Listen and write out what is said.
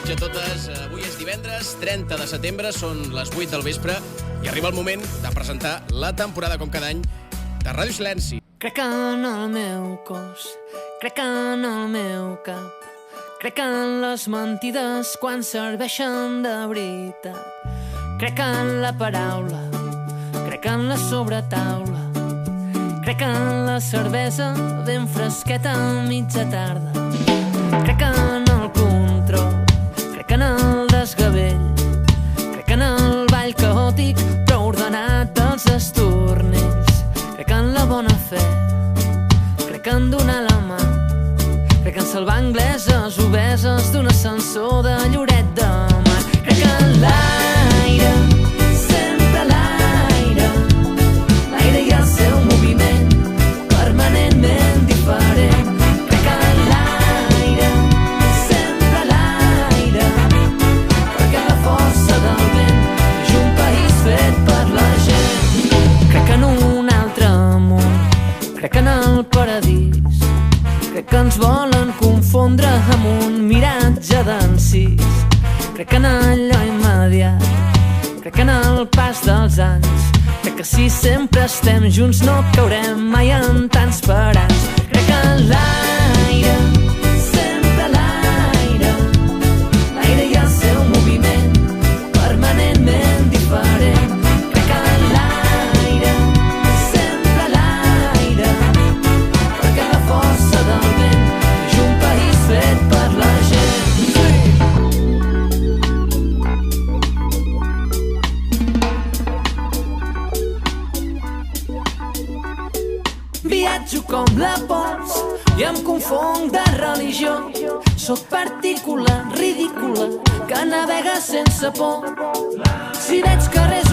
tots i a totes. Avui és divendres, 30 de setembre, són les 8 del vespre i arriba el moment de presentar la temporada, com cada any, de Ràdio Silenci. Crec en el meu cos, crec en el meu cap, crec en les mentides quan serveixen de veritat. Crec en la paraula, crec en la sobretaula, crec en la cervesa ben fresqueta a mitja tarda. Crec en el control, crec en el desgavell, crec en el ball caòtic però ordenat dels estornells. Crec en la bona fe, crec en donar la mà, crec en salvar angleses obeses d'un ascensor de Lloret de Mar. Crec en l'aire, sempre l'aire, l'aire i el seu moviment permanentment diferent. Crec en l'aire, sempre l'aire, perquè la força del vent és un país fet per la gent. Crec en un altre món, crec en el paradís, crec que ens volen confondre amb un miratge d'encís. Crec en allò immediat, crec en el pas dels anys, crec que si sempre estem junts no caurem mai en tants parats. Crec en l'aire, sempre l'aire, l'aire i el seu moviment permanentment diferent. Crec en l'aire, sempre l'aire, perquè la força del vent és un país fet per la gent. Viatjo com la pols i em confonc de religió. Soc partícula ridícula que navega sense por. Si veig carrers